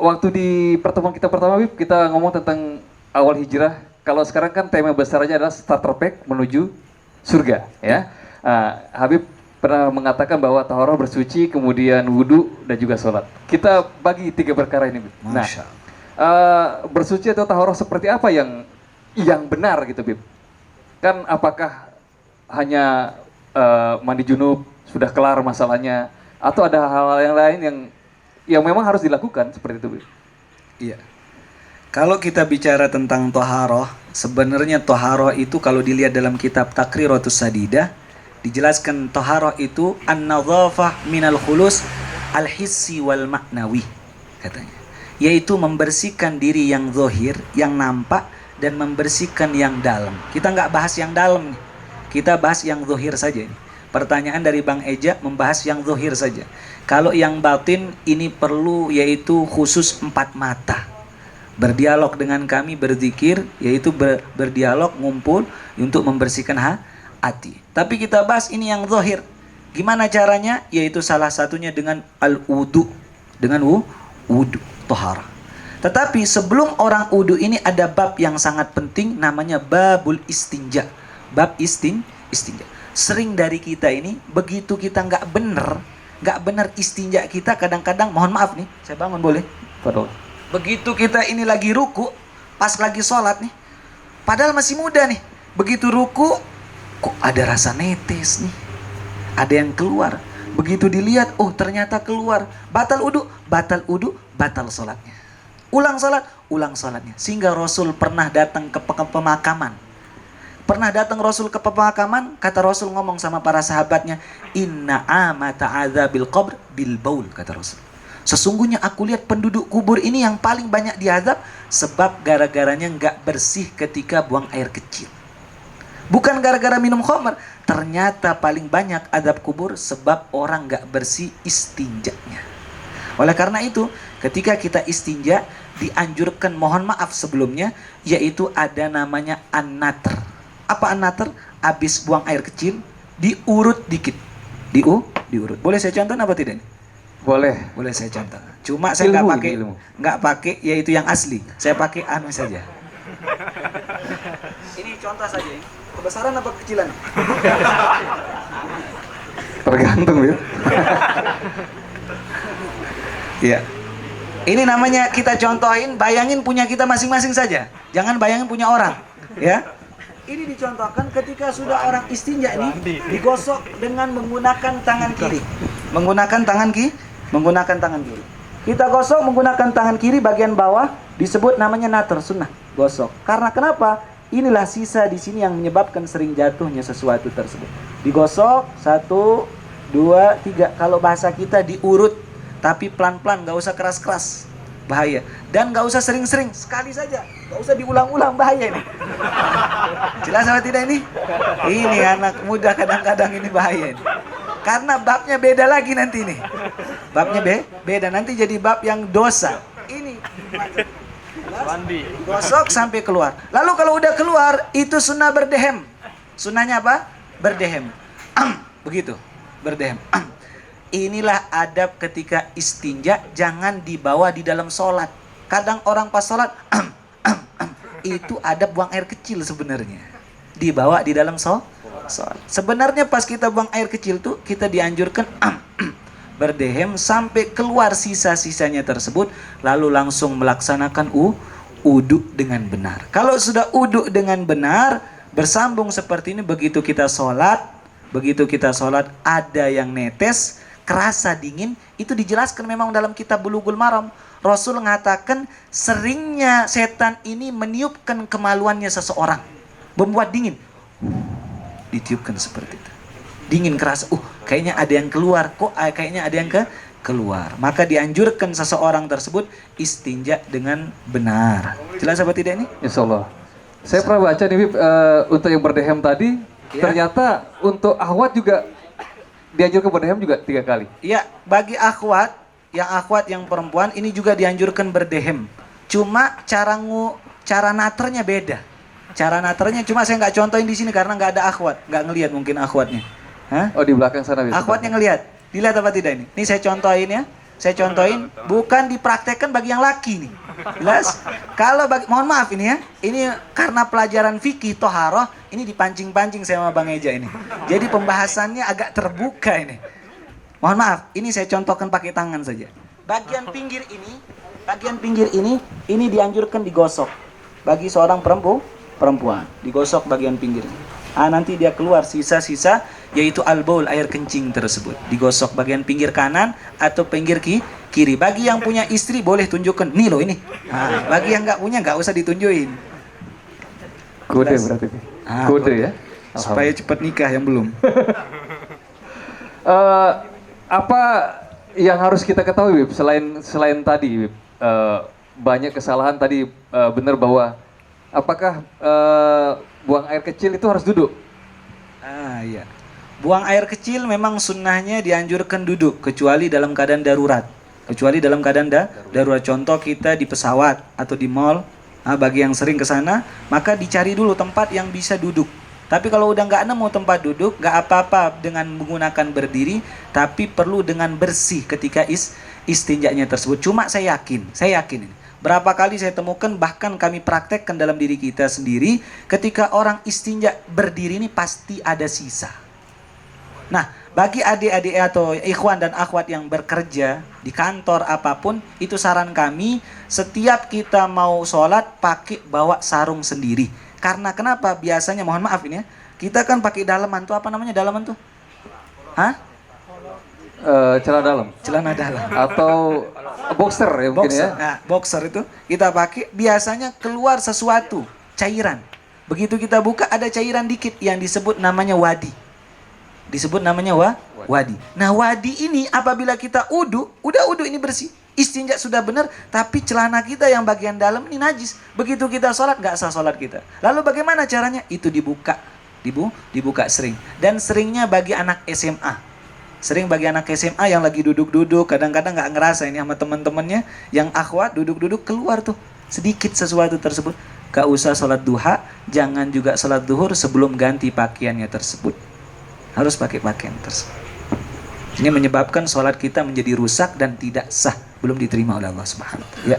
waktu di pertemuan kita pertama, Bib, kita ngomong tentang awal hijrah. Kalau sekarang kan tema besarnya adalah starter pack menuju surga, ya. Habib pernah mengatakan bahwa taharah bersuci, kemudian wudhu dan juga sholat. Kita bagi 3 perkara ini, Bib. Nah, bersuci atau taharah seperti apa yang benar gitu, Bib? Kan apakah hanya mandi junub sudah kelar masalahnya, atau ada hal-hal yang lain yang memang harus dilakukan seperti itu, Bib? Iya. Kalau kita bicara tentang toharoh, sebenarnya toharoh itu kalau dilihat dalam kitab Takriratus Sadidah, dijelaskan toharoh itu an-nadhafah minal khulus al-hissi wal maknawi, katanya. Yaitu membersihkan diri yang zahir, yang nampak, dan membersihkan yang dalam. Kita nggak bahas yang dalam nih. Kita bahas yang zahir saja nih. Pertanyaan dari Bang Eja membahas yang zahir saja. Kalau yang batin ini perlu, yaitu khusus 4 mata. Berdialog dengan kami, berzikir, yaitu berdialog, ngumpul untuk membersihkan hati. Tapi kita bahas ini yang zahir. Gimana caranya? Yaitu salah satunya dengan al-wudu. Dengan wudu, tohara. Tetapi sebelum orang wudu ini ada bab yang sangat penting, namanya babul istinja. Bab istinja. Sering dari kita ini, begitu kita nggak bener istinja kita, kadang-kadang, mohon maaf nih, saya bangun boleh? Betul. Begitu kita ini lagi ruku, pas lagi sholat nih, padahal masih muda nih, begitu ruku, kok ada rasa netes nih, ada yang keluar. Begitu dilihat, oh ternyata keluar. Batal udu, batal sholatnya. Ulang sholatnya. Sehingga Rasul pernah datang ke pemakaman. Kata Rasul ngomong sama para sahabatnya, inna amata azabil qabr bil baul, kata Rasul. Sesungguhnya aku lihat penduduk kubur ini yang paling banyak diazab sebab gara-garanya nggak bersih ketika buang air kecil. Bukan gara-gara minum khamr. Ternyata paling banyak azab kubur sebab orang nggak bersih istinjanya. Oleh karena itu, ketika kita istinja, dianjurkan, mohon maaf sebelumnya, yaitu ada namanya an-natr. Apa an-natr? Habis buang air kecil, diurut dikit. Diurut. Boleh saya contoh apa tidak? Boleh saya contoh. Cuma saya nggak pakai yaitu yang asli. Saya pakai anu saja. Ini contoh saja. Kebesaran apa kekecilan? tergantung, Bib. Iya. Ini namanya kita contohin, bayangin punya kita masing-masing saja. Jangan bayangin punya orang, ya. Ini dicontohkan ketika sudah orang istinja ini digosok dengan menggunakan tangan kiri. Menggunakan tangan kiri. Kita gosok menggunakan tangan kiri bagian bawah, disebut namanya natr, sunnah, gosok. Karena kenapa? Inilah sisa di sini yang menyebabkan sering jatuhnya sesuatu tersebut. Digosok 1, 2, 3. Kalau bahasa kita diurut, tapi pelan-pelan, nggak usah keras-keras, bahaya. Dan nggak usah sering-sering, sekali saja, nggak usah diulang-ulang, bahaya ini. Jelas apa tidak ini? Ini anak muda kadang-kadang ini bahaya ini. Karena babnya beda lagi nanti nih. Babnya beda, nanti jadi bab yang dosa. Ini gosok sampai keluar. Lalu kalau udah keluar, itu sunnah berdehem. Sunnahnya apa? Berdehem. Begitu, berdehem. Inilah adab ketika istinja, jangan dibawa di dalam sholat. Kadang orang pas sholat, itu adab buang air kecil sebenarnya. Dibawa di dalam sholat. Sebenarnya pas kita buang air kecil tuh, kita dianjurkan berdehem sampai keluar sisa-sisanya tersebut, lalu langsung melaksanakan wudu dengan benar. Kalau sudah wudu dengan benar, bersambung seperti ini, begitu kita sholat ada yang netes, kerasa dingin, itu dijelaskan memang dalam kitab Bulughul Maram. Rasul mengatakan seringnya setan ini meniupkan kemaluannya seseorang, membuat dingin. Ditiupkan seperti itu. Dingin, kerasa, kayaknya ada yang keluar, kayaknya ada yang keluar. Maka dianjurkan seseorang tersebut istinja dengan benar. Jelas apa tidak ini? Insyaallah. Saya pernah baca nih, Bib, untuk yang berdehem tadi, ya. Ternyata untuk akhwat juga dianjurkan berdehem juga 3 kali. Iya, bagi akhwat yang perempuan ini juga dianjurkan berdehem. Cuma cara naternya beda. Cara naternya cuma saya nggak contohin di sini karena nggak ada akhwat, nggak ngelihat mungkin akhwatnya. Hah? Oh, di belakang sana bisa. Akhwatnya ngelihat. Dilihat apa tidak ini? Ini saya contohin ya. saya contohin, bukan dipraktekkan bagi yang laki nih. Jelas? Kalau bagi, mohon maaf ini ya, ini karena pelajaran fikih toharoh, ini dipancing-pancing sama Bang Eja ini. Jadi pembahasannya agak terbuka ini. Mohon maaf, ini saya contohkan pakai tangan saja. Bagian pinggir ini dianjurkan digosok. Bagi seorang perempuan, digosok bagian pinggirnya. Nanti dia keluar sisa-sisa, yaitu albaul, air kencing tersebut. Digosok bagian pinggir kanan atau pinggir kiri. Bagi yang punya istri boleh tunjukkan, nih loh ini. Bagi yang nggak punya nggak usah ditunjukin. Kode berarti. Kode ya. Supaya cepat nikah yang belum. Apa yang harus kita ketahui, Bib? Selain tadi, Bib, banyak kesalahan tadi, benar bahwa apakah buang air kecil itu harus duduk? Iya. Buang air kecil memang sunnahnya dianjurkan duduk, kecuali dalam keadaan darurat. Darurat. Contoh kita di pesawat atau di mall, bagi yang sering ke sana, maka dicari dulu tempat yang bisa duduk. Tapi kalau udah nggak nemu tempat duduk, nggak apa-apa dengan menggunakan berdiri, tapi perlu dengan bersih ketika istinjanya tersebut. Cuma saya yakin ini. Berapa kali saya temukan, bahkan kami praktekkan dalam diri kita sendiri, ketika orang istinja berdiri ini pasti ada sisa. Nah, bagi adik-adik atau ikhwan dan akhwat yang bekerja di kantor apapun, itu saran kami, setiap kita mau sholat, bawa sarung sendiri. Karena kenapa? Biasanya, mohon maaf ini ya, kita kan pakai daleman tuh, apa namanya daleman tuh? Celana dalam Atau boxer ya mungkin boxer. ya. Nah, boxer itu kita pakai, biasanya keluar sesuatu, cairan. Begitu kita buka ada cairan dikit yang disebut namanya wadi. Wadi. Nah, wadi ini apabila kita udah wudu ini bersih, istinja sudah benar, tapi celana kita yang bagian dalam ini najis. Begitu kita sholat, nggak sah sholat kita. Lalu bagaimana caranya? Itu dibuka sering. Dan seringnya bagi anak SMA. Sering bagi anak SMA yang lagi duduk-duduk, kadang-kadang nggak ngerasa ini sama teman-temannya yang akhwat duduk-duduk, keluar tuh sedikit sesuatu tersebut. Gak usah sholat duha, jangan juga sholat duhur sebelum ganti pakaiannya tersebut. Harus pakai pakaian tersebut. Ini menyebabkan sholat kita menjadi rusak dan tidak sah, belum diterima oleh Allah Subhanahu wa Ta'ala. Ya.